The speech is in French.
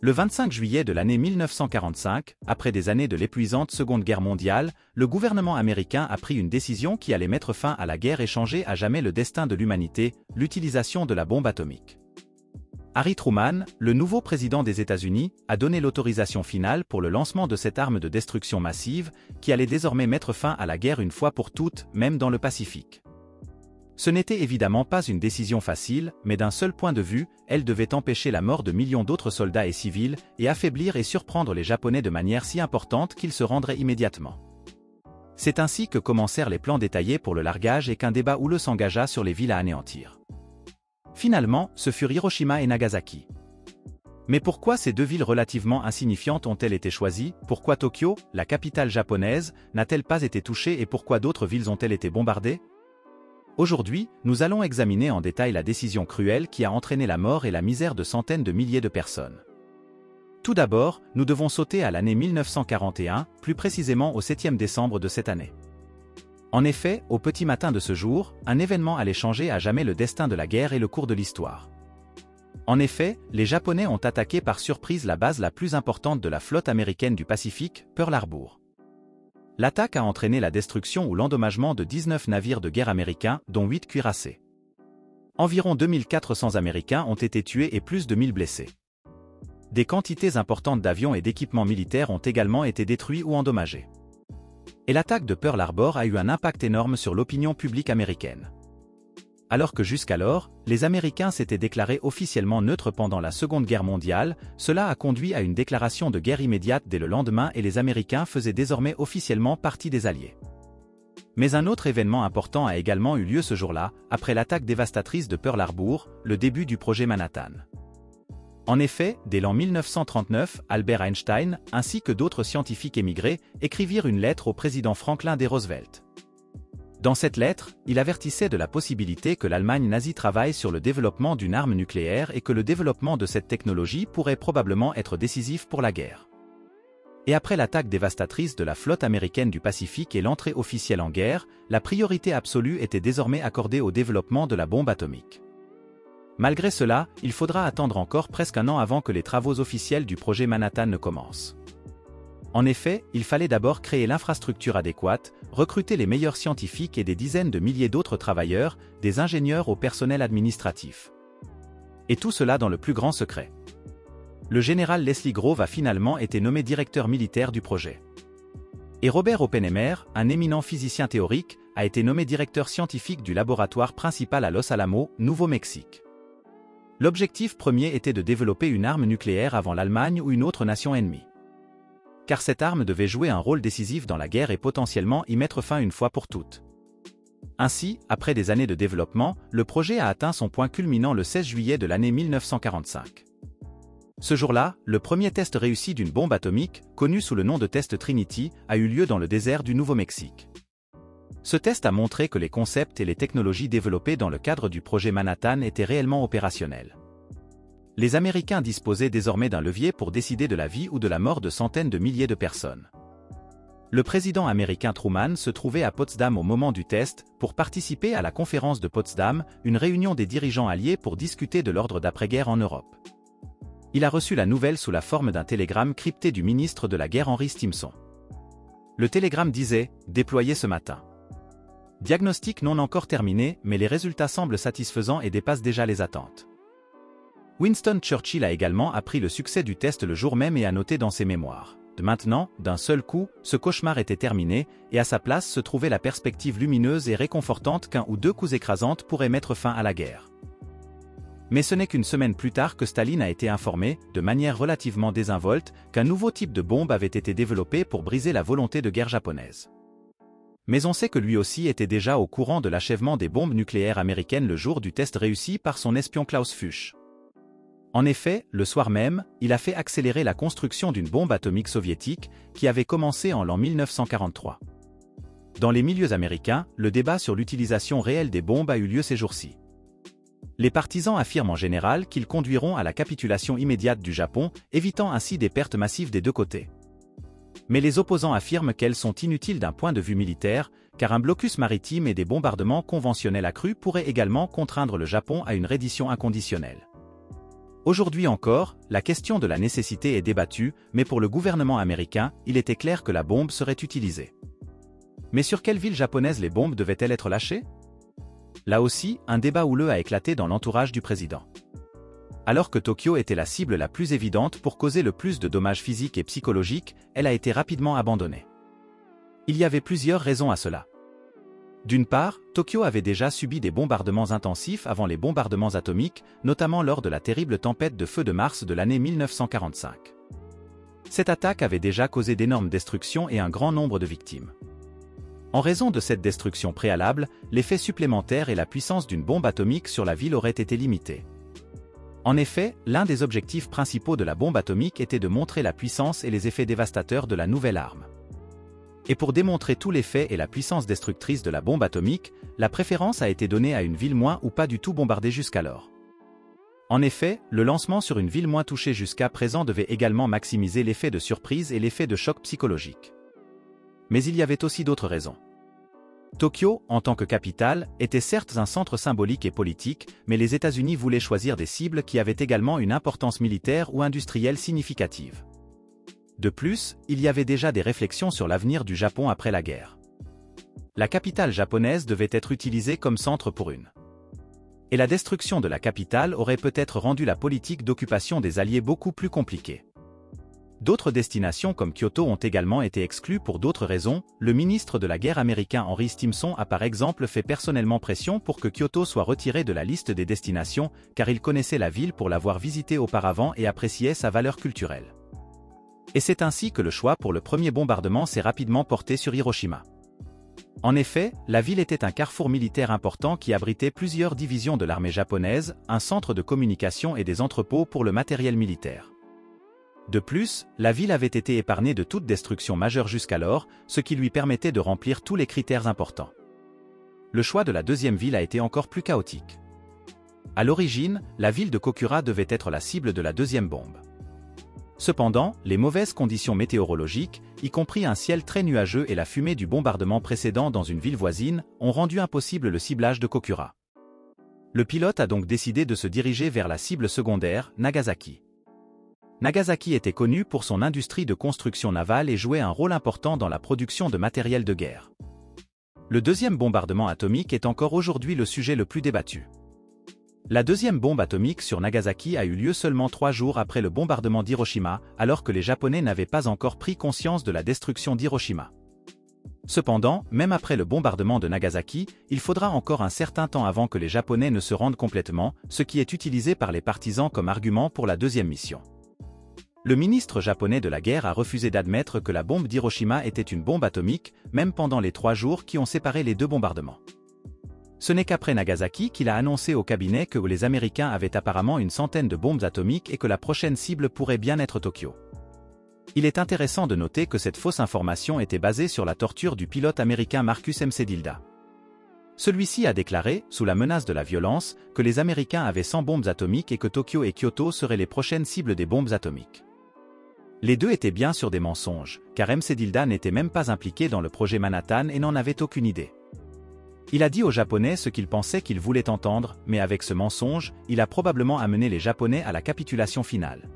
Le 25 juillet de l'année 1945, après des années de l'épuisante Seconde Guerre mondiale, le gouvernement américain a pris une décision qui allait mettre fin à la guerre et changer à jamais le destin de l'humanité, l'utilisation de la bombe atomique. Harry Truman, le nouveau président des États-Unis, a donné l'autorisation finale pour le lancement de cette arme de destruction massive, qui allait désormais mettre fin à la guerre une fois pour toutes, même dans le Pacifique. Ce n'était évidemment pas une décision facile, mais d'un seul point de vue, elle devait empêcher la mort de millions d'autres soldats et civils, et affaiblir et surprendre les Japonais de manière si importante qu'ils se rendraient immédiatement. C'est ainsi que commencèrent les plans détaillés pour le largage et qu'un débat houleux s'engagea sur les villes à anéantir. Finalement, ce furent Hiroshima et Nagasaki. Mais pourquoi ces deux villes relativement insignifiantes ont-elles été choisies? Pourquoi Tokyo, la capitale japonaise, n'a-t-elle pas été touchée et pourquoi d'autres villes ont-elles été bombardées? Aujourd'hui, nous allons examiner en détail la décision cruelle qui a entraîné la mort et la misère de centaines de milliers de personnes. Tout d'abord, nous devons sauter à l'année 1941, plus précisément au 7e décembre de cette année. En effet, au petit matin de ce jour, un événement allait changer à jamais le destin de la guerre et le cours de l'histoire. En effet, les Japonais ont attaqué par surprise la base la plus importante de la flotte américaine du Pacifique, Pearl Harbor. L'attaque a entraîné la destruction ou l'endommagement de 19 navires de guerre américains, dont 8 cuirassés. Environ 2400 Américains ont été tués et plus de 1000 blessés. Des quantités importantes d'avions et d'équipements militaires ont également été détruits ou endommagés. Et l'attaque de Pearl Harbor a eu un impact énorme sur l'opinion publique américaine. Alors que jusqu'alors, les Américains s'étaient déclarés officiellement neutres pendant la Seconde Guerre mondiale, cela a conduit à une déclaration de guerre immédiate dès le lendemain et les Américains faisaient désormais officiellement partie des Alliés. Mais un autre événement important a également eu lieu ce jour-là, après l'attaque dévastatrice de Pearl Harbor, le début du projet Manhattan. En effet, dès l'an 1939, Albert Einstein, ainsi que d'autres scientifiques émigrés, écrivirent une lettre au président Franklin D. Roosevelt. Dans cette lettre, il avertissait de la possibilité que l'Allemagne nazie travaille sur le développement d'une arme nucléaire et que le développement de cette technologie pourrait probablement être décisif pour la guerre. Et après l'attaque dévastatrice de la flotte américaine du Pacifique et l'entrée officielle en guerre, la priorité absolue était désormais accordée au développement de la bombe atomique. Malgré cela, il faudra attendre encore presque un an avant que les travaux officiels du projet Manhattan ne commencent. En effet, il fallait d'abord créer l'infrastructure adéquate, recruter les meilleurs scientifiques et des dizaines de milliers d'autres travailleurs, des ingénieurs au personnel administratif. Et tout cela dans le plus grand secret. Le général Leslie Groves a finalement été nommé directeur militaire du projet. Et Robert Oppenheimer, un éminent physicien théorique, a été nommé directeur scientifique du laboratoire principal à Los Alamos, Nouveau-Mexique. L'objectif premier était de développer une arme nucléaire avant l'Allemagne ou une autre nation ennemie. Car cette arme devait jouer un rôle décisif dans la guerre et potentiellement y mettre fin une fois pour toutes. Ainsi, après des années de développement, le projet a atteint son point culminant le 16 juillet de l'année 1945. Ce jour-là, le premier test réussi d'une bombe atomique, connu sous le nom de test Trinity, a eu lieu dans le désert du Nouveau-Mexique. Ce test a montré que les concepts et les technologies développées dans le cadre du projet Manhattan étaient réellement opérationnels. Les Américains disposaient désormais d'un levier pour décider de la vie ou de la mort de centaines de milliers de personnes. Le président américain Truman se trouvait à Potsdam au moment du test, pour participer à la conférence de Potsdam, une réunion des dirigeants alliés pour discuter de l'ordre d'après-guerre en Europe. Il a reçu la nouvelle sous la forme d'un télégramme crypté du ministre de la Guerre Henry Stimson. Le télégramme disait « Déployé ce matin ». Diagnostic non encore terminé, mais les résultats semblent satisfaisants et dépassent déjà les attentes. Winston Churchill a également appris le succès du test le jour même et a noté dans ses mémoires. Maintenant, d'un seul coup, ce cauchemar était terminé, et à sa place se trouvait la perspective lumineuse et réconfortante qu'un ou deux coups écrasantes pourraient mettre fin à la guerre. Mais ce n'est qu'une semaine plus tard que Staline a été informé, de manière relativement désinvolte, qu'un nouveau type de bombe avait été développé pour briser la volonté de guerre japonaise. Mais on sait que lui aussi était déjà au courant de l'achèvement des bombes nucléaires américaines le jour du test réussi par son espion Klaus Fuchs. En effet, le soir même, il a fait accélérer la construction d'une bombe atomique soviétique, qui avait commencé en l'an 1943. Dans les milieux américains, le débat sur l'utilisation réelle des bombes a eu lieu ces jours-ci. Les partisans affirment en général qu'ils conduiront à la capitulation immédiate du Japon, évitant ainsi des pertes massives des deux côtés. Mais les opposants affirment qu'elles sont inutiles d'un point de vue militaire, car un blocus maritime et des bombardements conventionnels accrus pourraient également contraindre le Japon à une reddition inconditionnelle. Aujourd'hui encore, la question de la nécessité est débattue, mais pour le gouvernement américain, il était clair que la bombe serait utilisée. Mais sur quelle ville japonaise les bombes devaient-elles être lâchées? Là aussi, un débat houleux a éclaté dans l'entourage du président. Alors que Tokyo était la cible la plus évidente pour causer le plus de dommages physiques et psychologiques, elle a été rapidement abandonnée. Il y avait plusieurs raisons à cela. D'une part, Tokyo avait déjà subi des bombardements intensifs avant les bombardements atomiques, notamment lors de la terrible tempête de feu de mars de l'année 1945. Cette attaque avait déjà causé d'énormes destructions et un grand nombre de victimes. En raison de cette destruction préalable, l'effet supplémentaire et la puissance d'une bombe atomique sur la ville auraient été limités. En effet, l'un des objectifs principaux de la bombe atomique était de montrer la puissance et les effets dévastateurs de la nouvelle arme. Et pour démontrer tout l'effet et la puissance destructrice de la bombe atomique, la préférence a été donnée à une ville moins ou pas du tout bombardée jusqu'alors. En effet, le lancement sur une ville moins touchée jusqu'à présent devait également maximiser l'effet de surprise et l'effet de choc psychologique. Mais il y avait aussi d'autres raisons. Tokyo, en tant que capitale, était certes un centre symbolique et politique, mais les États-Unis voulaient choisir des cibles qui avaient également une importance militaire ou industrielle significative. De plus, il y avait déjà des réflexions sur l'avenir du Japon après la guerre. La capitale japonaise devait être utilisée comme centre pour une. Et la destruction de la capitale aurait peut-être rendu la politique d'occupation des Alliés beaucoup plus compliquée. D'autres destinations comme Kyoto ont également été exclues pour d'autres raisons. Le ministre de la guerre américain Henry Stimson a par exemple fait personnellement pression pour que Kyoto soit retiré de la liste des destinations, car il connaissait la ville pour l'avoir visitée auparavant et appréciait sa valeur culturelle. Et c'est ainsi que le choix pour le premier bombardement s'est rapidement porté sur Hiroshima. En effet, la ville était un carrefour militaire important qui abritait plusieurs divisions de l'armée japonaise, un centre de communication et des entrepôts pour le matériel militaire. De plus, la ville avait été épargnée de toute destruction majeure jusqu'alors, ce qui lui permettait de remplir tous les critères importants. Le choix de la deuxième ville a été encore plus chaotique. À l'origine, la ville de Kokura devait être la cible de la deuxième bombe. Cependant, les mauvaises conditions météorologiques, y compris un ciel très nuageux et la fumée du bombardement précédent dans une ville voisine, ont rendu impossible le ciblage de Kokura. Le pilote a donc décidé de se diriger vers la cible secondaire, Nagasaki. Nagasaki était connu pour son industrie de construction navale et jouait un rôle important dans la production de matériel de guerre. Le deuxième bombardement atomique est encore aujourd'hui le sujet le plus débattu. La deuxième bombe atomique sur Nagasaki a eu lieu seulement 3 jours après le bombardement d'Hiroshima, alors que les Japonais n'avaient pas encore pris conscience de la destruction d'Hiroshima. Cependant, même après le bombardement de Nagasaki, il faudra encore un certain temps avant que les Japonais ne se rendent complètement, ce qui est utilisé par les partisans comme argument pour la deuxième mission. Le ministre japonais de la guerre a refusé d'admettre que la bombe d'Hiroshima était une bombe atomique, même pendant les 3 jours qui ont séparé les deux bombardements. Ce n'est qu'après Nagasaki qu'il a annoncé au cabinet que les Américains avaient apparemment une centaine de bombes atomiques et que la prochaine cible pourrait bien être Tokyo. Il est intéressant de noter que cette fausse information était basée sur la torture du pilote américain Marcus Mcdilda. Celui-ci a déclaré, sous la menace de la violence, que les Américains avaient 100 bombes atomiques et que Tokyo et Kyoto seraient les prochaines cibles des bombes atomiques. Les deux étaient bien sûr des mensonges, car Mcdilda n'était même pas impliqué dans le projet Manhattan et n'en avait aucune idée. Il a dit aux Japonais ce qu'il pensait qu'ils voulaient entendre, mais avec ce mensonge, il a probablement amené les Japonais à la capitulation finale.